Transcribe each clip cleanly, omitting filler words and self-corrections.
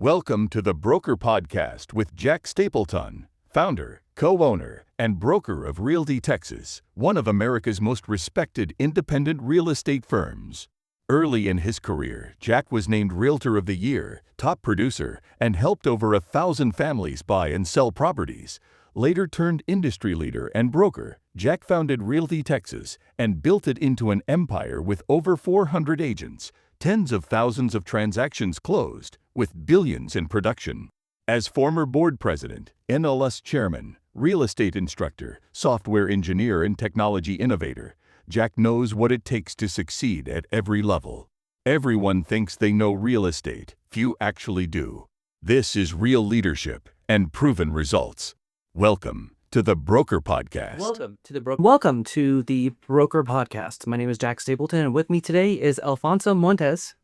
Welcome to the Broker Podcast with Jack Stapleton, founder, co-owner, and broker of Realty Texas, one of America's most respected independent real estate firms. Early in his career, Jack was named Realtor of the Year, top producer, and helped over 1,000 families buy and sell properties. Later turned industry leader and broker, Jack founded Realty Texas and built it into an empire with over 400 agents, tens of thousands of transactions closed, with billions in production. As former board president, NLS chairman, real estate instructor, software engineer, and technology innovator, Jack knows what it takes to succeed at every level. Everyone thinks they know real estate. Few actually do. This is real leadership and proven results. Welcome to the Broker Podcast. Welcome to the Broker Podcast. My name is Jack Stapleton, and with me today is Alfonso Montes.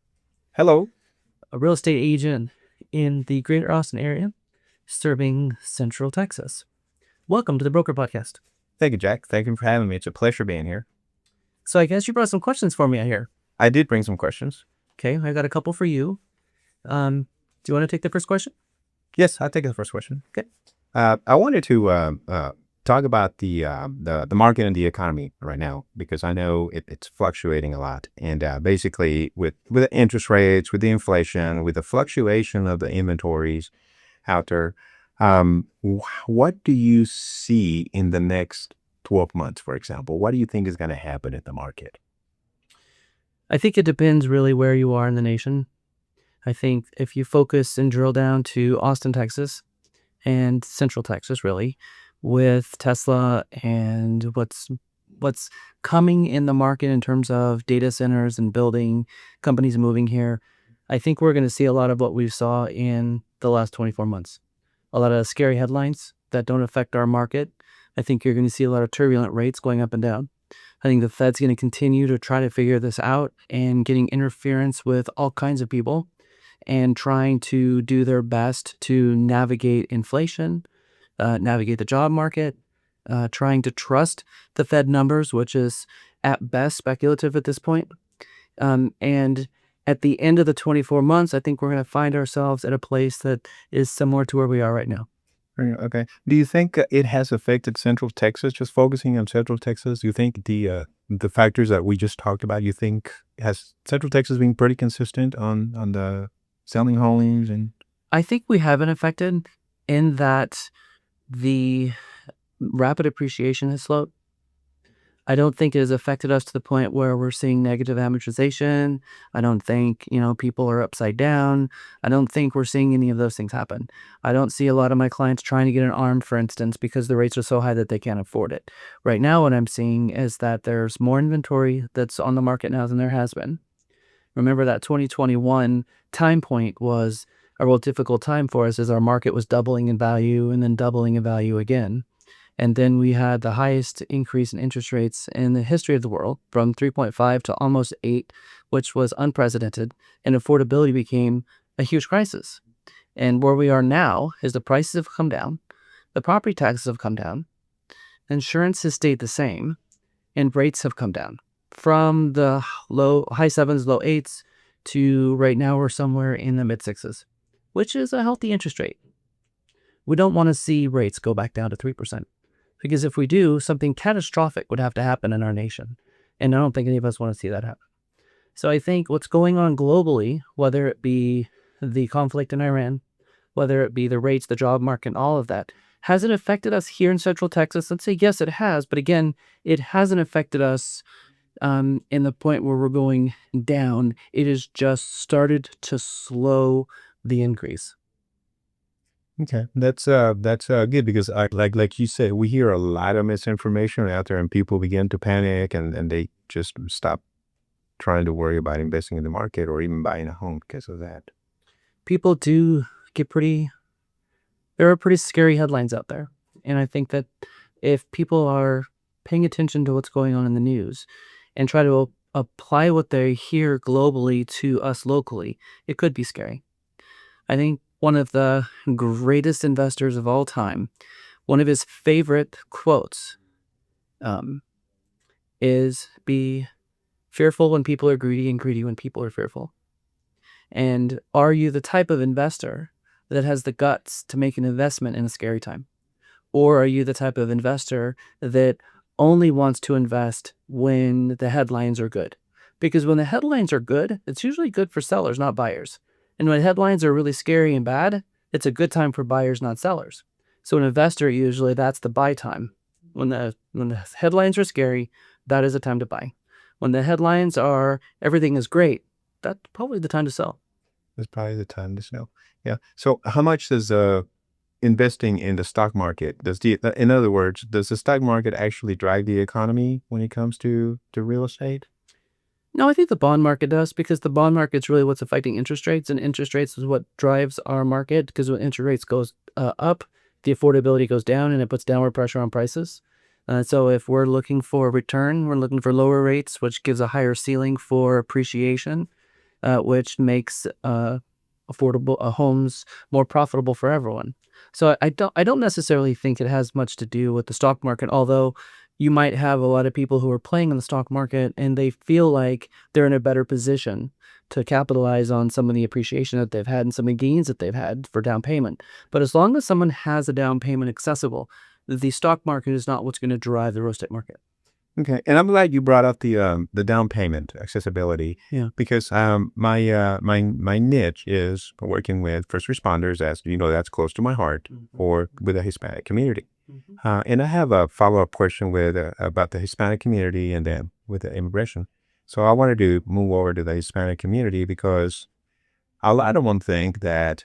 Hello. A real estate agent in the greater Austin area, serving Central Texas. Welcome to the Broker Podcast. Thank you, Jack. Thank you for having me. It's a pleasure being here. So I guess you brought some questions for me out here. I did bring some questions. Okay, I got a couple for you. Do you want to take the first question? Yes, I'll take the first question. Okay. I wanted to talk about the market and the economy right now, because I know it's fluctuating a lot. And basically, with the interest rates, with the inflation, with the fluctuation of the inventories out there, what do you see in the next 12 months, for example? What do you think is going to happen in the market? I think it depends really where you are in the nation. I think if you focus and drill down to Austin, Texas, and Central Texas, really, with Tesla and what's coming in the market in terms of data centers and building companies moving here, I think we're going to see a lot of what we saw in the last 24 months. A lot of scary headlines that don't affect our market. I think you're going to see a lot of turbulent rates going up and down. I think the Fed's going to continue to try to figure this out and getting interference with all kinds of people and trying to do their best to navigate inflation, navigate the job market, trying to trust the Fed numbers, which is at best speculative at this point. And at the end of the 24 months, I think we're going to find ourselves at a place that is similar to where we are right now. Okay. Do you think it has affected Central Texas? Just focusing on Central Texas, do you think the factors that we just talked about, you think has Central Texas been pretty consistent on the selling homes? And I think we have been affected in that the rapid appreciation has slowed. I don't think it has affected us to the point where we're seeing negative amortization. I don't think, people are upside down. I don't think we're seeing any of those things happen. I don't see a lot of my clients trying to get an ARM, for instance, because the rates are so high that they can't afford it. Right now, what I'm seeing is that there's more inventory that's on the market now than there has been. Remember that 2021 time point was a real difficult time for us as our market was doubling in value and then doubling in value again. And then we had the highest increase in interest rates in the history of the world, from 3.5 to almost 8, which was unprecedented, and affordability became a huge crisis. And where we are now is the prices have come down, the property taxes have come down, insurance has stayed the same, and rates have come down from the high 7s, low 8s to right now we're somewhere in the mid 6s, which is a healthy interest rate. We don't want to see rates go back down to 3%. Because if we do, something catastrophic would have to happen in our nation. And I don't think any of us want to see that happen. So I think what's going on globally, whether it be the conflict in Iran, whether it be the rates, the job market, all of that, has it affected us here in Central Texas? Let's say yes, it has. But again, it hasn't affected us in the point where we're going down. It has just started to slow the increase. okay, that's good, because like you said, we hear a lot of misinformation out there, and people begin to panic, and they just stop trying to worry about investing in the market or even buying a home because of that. People do get there are pretty scary headlines out there. And I think that if people are paying attention to what's going on in the news and try to apply what they hear globally to us locally, it could be scary. I think one of the greatest investors of all time, one of his favorite quotes is be fearful when people are greedy and greedy when people are fearful. And are you the type of investor that has the guts to make an investment in a scary time? Or are you the type of investor that only wants to invest when the headlines are good? Because when the headlines are good, it's usually good for sellers, not buyers. And when headlines are really scary and bad, it's a good time for buyers, not sellers. So an investor, usually that's the buy time. When the headlines are scary, that is a time to buy. When the headlines are everything is great, that's probably the time to sell. That's probably the time to sell. Yeah. So how much does investing in the stock market, in other words, does the stock market actually drive the economy when it comes to real estate? No, I think the bond market does, because the bond market's really what's affecting interest rates, and interest rates is what drives our market, because when interest rates goes up, the affordability goes down, and it puts downward pressure on prices. So if we're looking for a return, we're looking for lower rates, which gives a higher ceiling for appreciation, which makes affordable homes more profitable for everyone. So I don't necessarily think it has much to do with the stock market, although you might have a lot of people who are playing in the stock market and they feel like they're in a better position to capitalize on some of the appreciation that they've had and some of the gains that they've had for down payment. But as long as someone has a down payment accessible, the stock market is not what's going to drive the real estate market. Okay, and I'm glad you brought up the down payment accessibility. Yeah. Because my niche is working with first responders, as you know, that's close to my heart, or with the Hispanic community. And I have a follow-up question with about the Hispanic community and then with the immigration. So I wanted to move over to the Hispanic community because a lot of them think that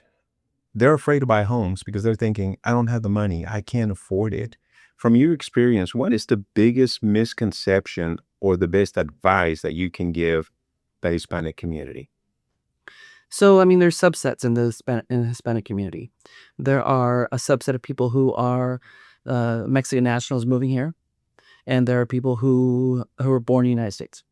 they're afraid to buy homes because they're thinking, I don't have the money, I can't afford it. From your experience, what is the biggest misconception or the best advice that you can give the Hispanic community? So, I mean, there's subsets in the Hispanic community. There are a subset of people who are Mexican nationals moving here, and there are people who are born in the United States.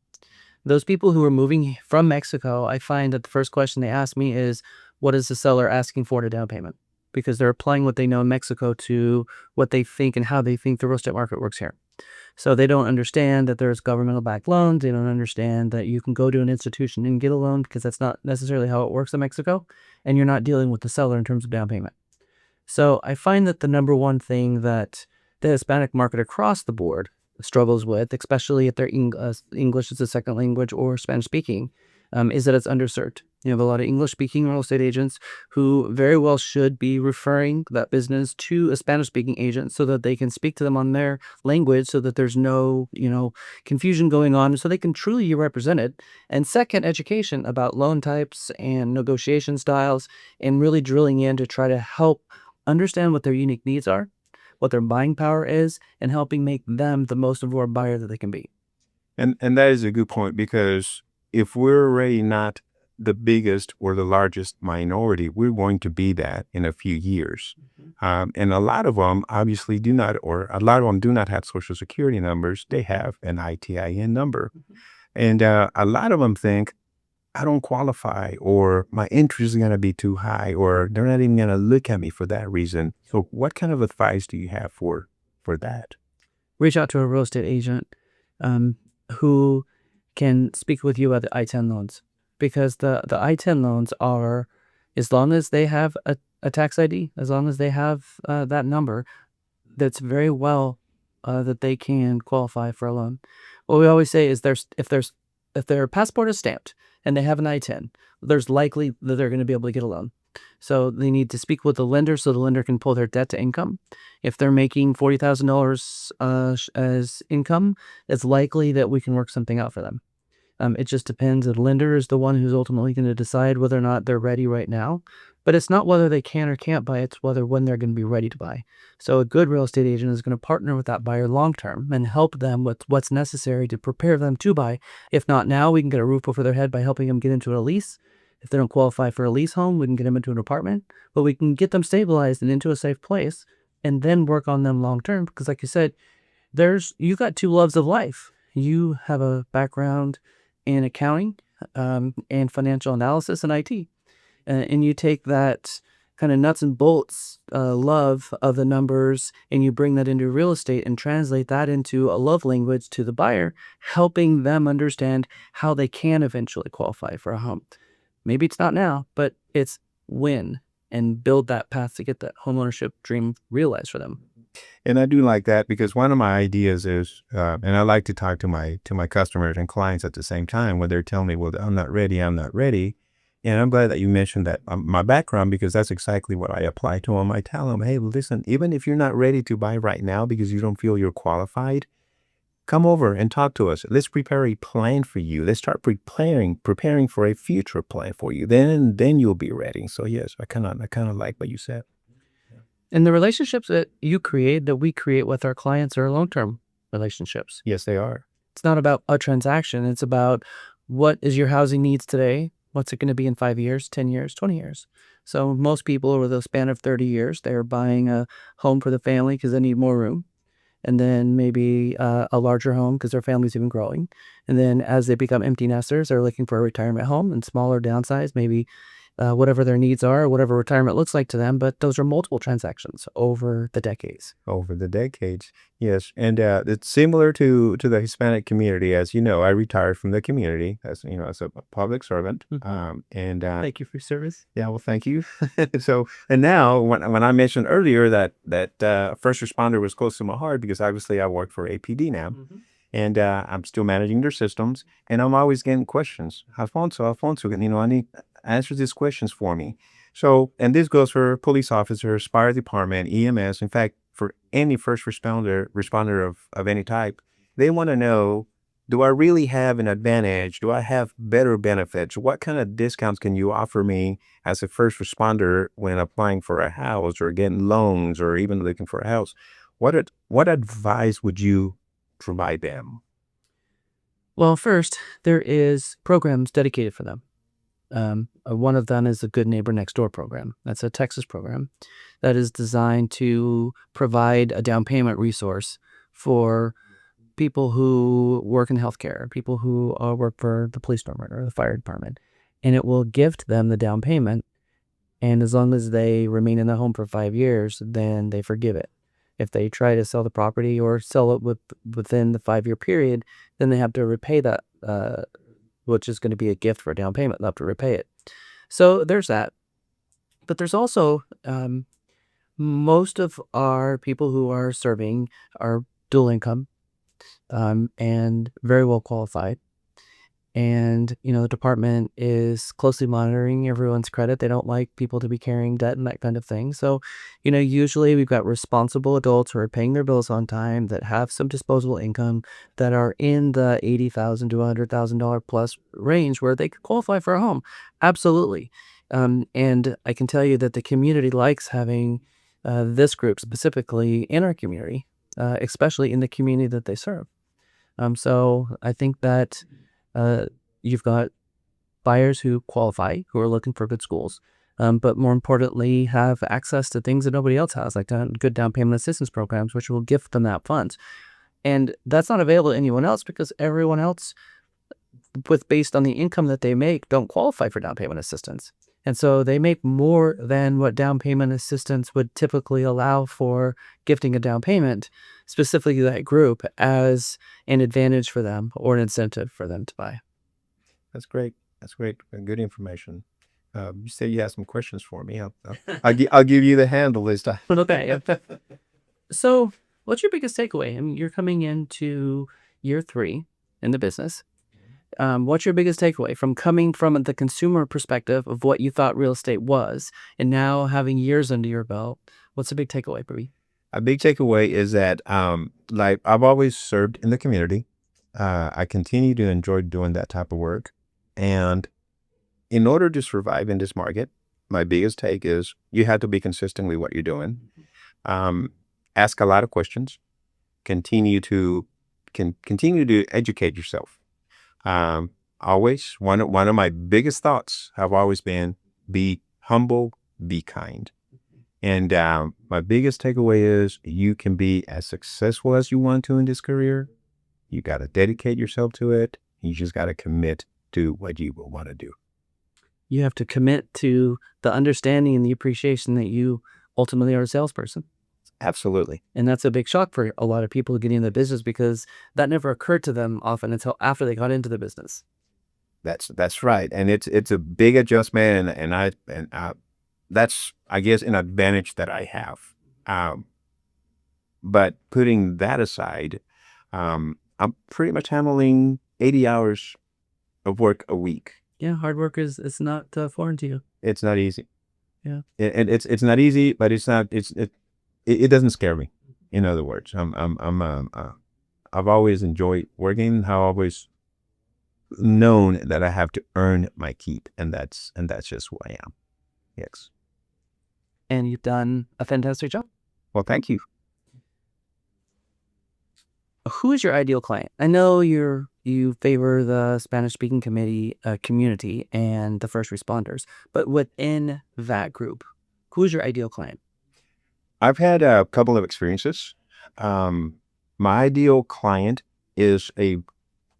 Those people who are moving from Mexico, I find that the first question they ask me is, what is the seller asking for in a down payment? Because they're applying what they know in Mexico to what they think and how they think the real estate market works here. So they don't understand that there's governmental backed loans. They don't understand that you can go to an institution and get a loan, because that's not necessarily how it works in Mexico. And you're not dealing with the seller in terms of down payment. So I find that the number one thing that the Hispanic market across the board struggles with, especially if they're English as a second language or Spanish speaking, is that it's underserved. You have a lot of English speaking real estate agents who very well should be referring that business to a Spanish speaking agent so that they can speak to them on their language, so that there's no, confusion going on, so they can truly be represented. And second, education about loan types and negotiation styles, and really drilling in to try to help understand what their unique needs are, what their buying power is, and helping make them the most informed buyer that they can be. And that is a good point, because if we're already not the biggest or the largest minority, we're going to be that in a few years. And a lot of them obviously do not, or a lot of them do not have social security numbers. They have an ITIN number. And a lot of them think, I don't qualify, or my interest is going to be too high, or they're not even going to look at me for that reason. So what kind of advice do you have for that? Reach out to a real estate agent who can speak with you about the I-10 loans, because the I-10 loans are, as long as they have a tax ID, as long as they have that number, that's very well that they can qualify for a loan. What we always say is if their passport is stamped and they have an I-10, there's likely that they're going to be able to get a loan. So they need to speak with the lender so the lender can pull their debt to income. If they're making $40,000 as income, it's likely that we can work something out for them. It just depends. The lender is the one who's ultimately going to decide whether or not they're ready right now. But it's not whether they can or can't buy, it's when they're going to be ready to buy. So a good real estate agent is going to partner with that buyer long term and help them with what's necessary to prepare them to buy. If not now, we can get a roof over their head by helping them get into a lease. If they don't qualify for a lease home, we can get them into an apartment. But we can get them stabilized and into a safe place, and then work on them long term. Because like you said, you got two loves of life. You have a background in accounting and financial analysis and IT. And you take that kind of nuts and bolts love of the numbers, and you bring that into real estate and translate that into a love language to the buyer, helping them understand how they can eventually qualify for a home. Maybe it's not now, but it's when, and build that path to get that homeownership dream realized for them. And I do like that because one of my ideas is, and I like to talk to my customers and clients at the same time when they're telling me, well, I'm not ready. And I'm glad that you mentioned that my background, because that's exactly what I apply to them. I tell them, hey, listen, even if you're not ready to buy right now because you don't feel you're qualified, come over and talk to us. Let's prepare a plan for you. Let's start preparing for a future plan for you. Then you'll be ready. So yes, I kind of like what you said. And the relationships that you create, that we create with our clients, are long-term relationships. Yes, they are. It's not about a transaction. It's about, what is your housing needs today? What's it going to be in 5 years, 10 years, 20 years? So most people over the span of 30 years, they're buying a home for the family because they need more room. And then maybe a larger home because their family's even growing. And then as they become empty nesters, they're looking for a retirement home and smaller downsize, maybe whatever their needs are, whatever retirement looks like to them. But those are multiple transactions over the decades. Over the decades. Yes. And it's similar to the Hispanic community. As you know, I retired from the community as a public servant. And Thank you for your service. yeah, well, thank you. So, and now when I mentioned earlier that first responder was close to my heart, because obviously I work for APD now, and I'm still managing their systems, and I'm always getting questions. Alfonso, I need answer these questions for me. So, and this goes for police officers, fire department, EMS. In fact, for any first responder of any type, they want to know, do I really have an advantage? Do I have better benefits? What kind of discounts can you offer me as a first responder when applying for a house or getting loans or even looking for a house? What advice would you provide them? Well, first, there is programs dedicated for them. One of them is the Good Neighbor Next Door program. That's a Texas program that is designed to provide a down payment resource for people who work in healthcare, people who work for the police department or the fire department, and it will gift them the down payment. And as long as they remain in the home for 5 years, then they forgive it. If they try to sell the property or sell it within the 5-year period, then they have to repay that, which is going to be a gift for a down payment. They'll have to repay it. So there's that. But there's also most of our people who are serving are dual income and very well qualified. And, the department is closely monitoring everyone's credit. They don't like people to be carrying debt and that kind of thing. So, usually we've got responsible adults who are paying their bills on time, that have some disposable income, that are in the $80,000 to $100,000 plus range where they could qualify for a home. Absolutely. And I can tell you that the community likes having this group specifically in our community, especially in the community that they serve. So I think that you've got buyers who qualify, who are looking for good schools, but more importantly, have access to things that nobody else has, like good down payment assistance programs, which will gift them that funds. And that's not available to anyone else because everyone else, based on the income that they make, don't qualify for down payment assistance. And so they make more than what down payment assistance would typically allow for gifting a down payment, specifically that group, as an advantage for them or an incentive for them to buy. That's great. That's great. Good information. You say you have some questions for me. I'll give you the handle this time. Okay. So what's your biggest takeaway? I mean, you're coming into year 3 in the business. What's your biggest takeaway from coming from the consumer perspective of what you thought real estate was, and now having years under your belt? What's the big takeaway, Bobby? A big takeaway is that, like, I've always served in the community. I continue to enjoy doing that type of work. And in order to survive in this market, my biggest take is you have to be consistent with what you're doing. Ask a lot of questions. Continue to educate yourself. Always one of my biggest thoughts have always been, be humble, be kind. And my biggest takeaway is you can be as successful as you want to in this career. You got to dedicate yourself to it. You just got to commit to what you will want to do. You have to commit to the understanding and the appreciation that you ultimately are a salesperson. Absolutely. And that's a big shock for a lot of people getting into the business, because that never occurred to them often until after they got into the business. That's right, and it's a big adjustment, and that's, I guess, an advantage that I have. Um, but putting that aside, I'm pretty much handling 80 hours of work a week. Yeah, hard work is not foreign to you. It's not easy. Yeah. And it's not easy, but it doesn't scare me. In other words, I've always enjoyed working. I've always known that I have to earn my keep, and that's just who I am. Yes. And you've done a fantastic job. Well, thank you. Who is your ideal client? I know you favor the Spanish-speaking community and the first responders, but within that group, who is your ideal client? I've had a couple of experiences. My ideal client is a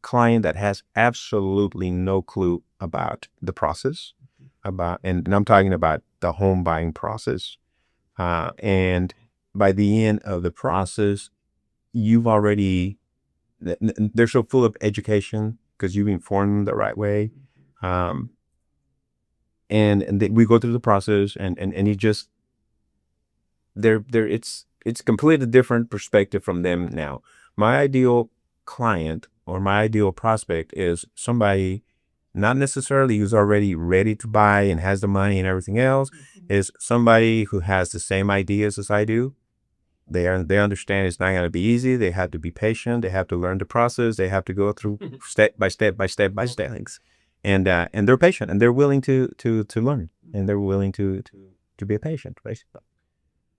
client that has absolutely no clue about the process, and I'm talking about the home buying process. And by the end of the process, you've already, they're so full of education because you've informed them the right way. We go through the process, and you just, it's completely different perspective from them now. My ideal client or my ideal prospect is somebody not necessarily who's already ready to buy and has the money and everything else, is somebody who has the same ideas as I do. They understand it's not going to be easy. They have to be patient. They have to learn the process. They have to go through step by step by step by step. And they're patient, and they're willing to learn, and they're willing to be patient, basically.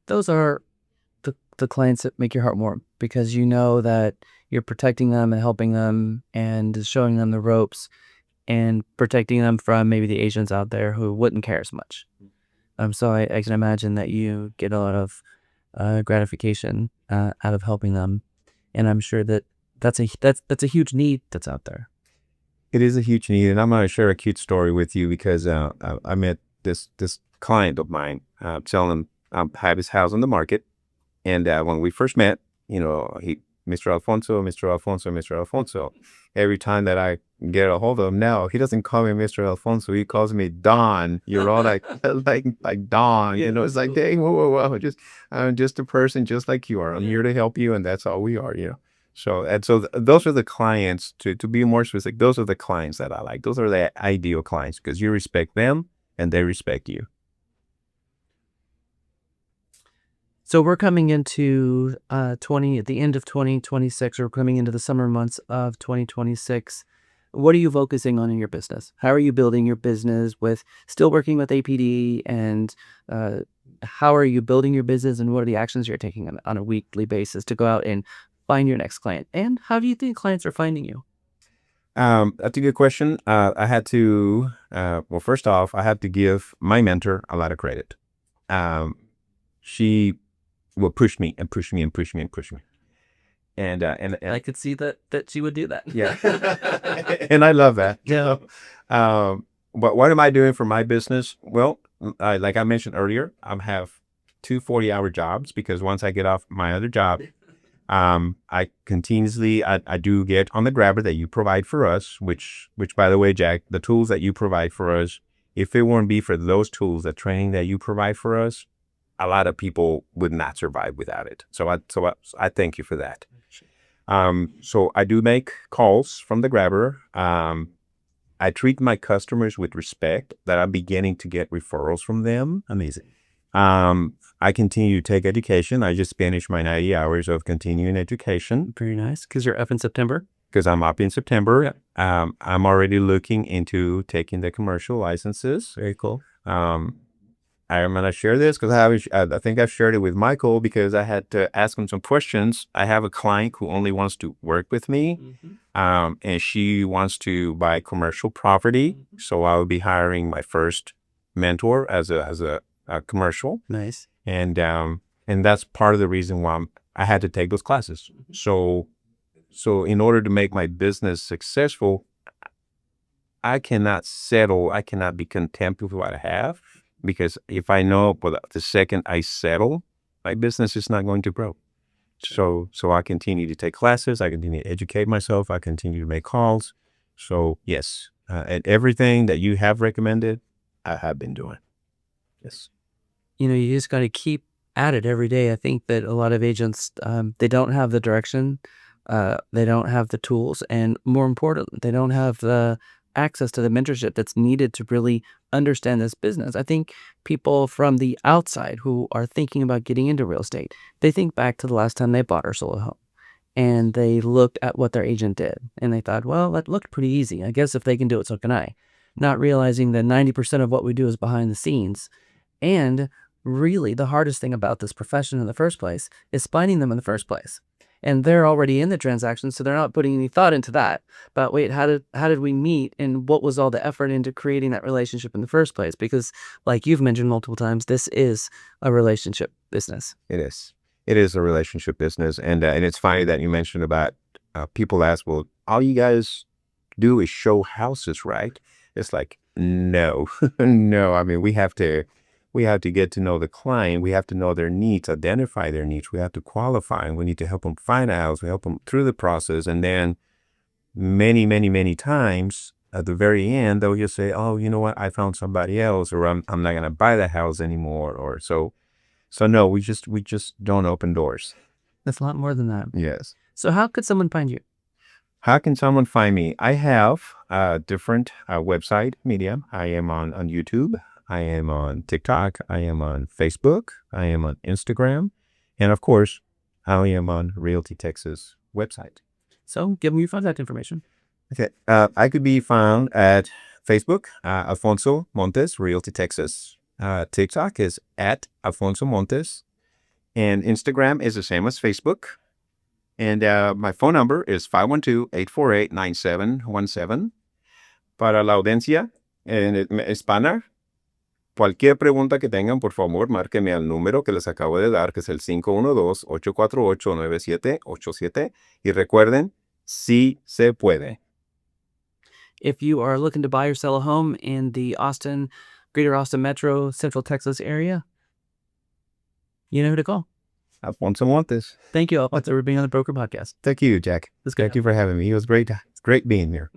Those are the clients that make your heart warm, because you know that you're protecting them and helping them and showing them the ropes and protecting them from maybe the agents out there who wouldn't care as much. So I can imagine that you get a lot of gratification out of helping them, and I'm sure that that's a huge need that's out there. It is a huge need, and I'm going to share a cute story with you because I met this client of mine, telling him I have his house on the market, and when we first met, Mr. Alfonso, Mr. Alfonso, Mr. Alfonso. Every time that I get a hold of him now, he doesn't call me Mr. Alfonso. He calls me Don. You're all like Don. It's like, dang, whoa. I'm just a person just like you are. I'm here to help you, and that's all we are. So those are the clients. To be more specific, those are the clients that I like. Those are the ideal clients because you respect them and they respect you. So we're coming into at the end of 2026, or coming into the summer months of 2026. What are you focusing on in your business? How are you building your business with still working with APD? And how are you building your business, and what are the actions you're taking on a weekly basis to go out and find your next client? And how do you think clients are finding you? That's a good question. I had to, well, first off, I have to give my mentor a lot of credit. She will push me and push me and push me and push me. And I could see that she would do that. Yeah. And I love that. Yeah. But what am I doing for my business? Well, like I mentioned earlier, I have 2 40-hour jobs because once I get off my other job, I continuously, I do get on the grabber that you provide for us, which by the way, Jack, the tools that you provide for us, if it wouldn't be for those tools, the training that you provide for us, a lot of people would not survive without it. So I thank you for that. So I do make calls from the grabber. I treat my customers with respect, that I'm beginning to get referrals from them. Amazing. I continue to take education. I just finished my 90 hours of continuing education. Very nice. Because you're up in September. Because I'm up in September. I'm already looking into taking the commercial licenses. Very cool. I'm going to share this because I think I've shared it with Michael because I had to ask him some questions. I have a client who only wants to work with me, and she wants to buy commercial property. So I will be hiring my first mentor as a commercial. Nice. And that's part of the reason why I had to take those classes. So in order to make my business successful, I cannot settle. I cannot be content with what I have. Because if I know the second I settle, my business is not going to grow. So I continue to take classes. I continue to educate myself. I continue to make calls. So yes, And everything that you have recommended, I have been doing. Yes. You just got to keep at it every day. I think that a lot of agents, they don't have the direction, they don't have the tools, and more important, they don't have the access to the mentorship that's needed to really understand this business. I think people from the outside who are thinking about getting into real estate, they think back to the last time they bought or sold a home. And they looked at what their agent did, and they thought, well, that looked pretty easy. I guess if they can do it, so can I. Not realizing that 90% of what we do is behind the scenes. And really, the hardest thing about this profession in the first place is finding them in the first place. And they're already in the transaction, so they're not putting any thought into that. But wait, how did we meet, and what was all the effort into creating that relationship in the first place? Because, like you've mentioned multiple times, this is a relationship business. It is. It is a relationship business. And it's funny that you mentioned about people ask, well, all you guys do is show houses, right? It's like, no, no. I mean, we have to get to know the client. We have to know their needs, identify their needs. We have to qualify, and we need to help them find a house. We help them through the process. And then many, many, many times at the very end, they'll just say, oh, you know what? I found somebody else, or I'm not going to buy that house anymore. Or so no, we just don't open doors. That's a lot more than that. Yes. So how could someone find you? How can someone find me? I have a different website medium. I am on YouTube. I am on TikTok. I am on Facebook. I am on Instagram. And of course, I am on Realty Texas website. So give them your contact information. Okay. I could be found at Facebook, Alfonso Montes, Realty Texas. TikTok is at Alfonso Montes. And Instagram is the same as Facebook. And my phone number is 512-848-9717. Para la audiencia en hispana, cualquier pregunta que tengan, por favor, márqueme al número que les acabo de dar, que es el 512-848-9787. Y recuerden, sí se puede. If you are looking to buy or sell a home in the Greater Austin Metro, Central Texas area, you know who to call. Alfonso Montes. Thank you, Alfonso, for being on the Broker Podcast. Thank you, Jack. It's good. Thank you for having me. It was great. It's great being here.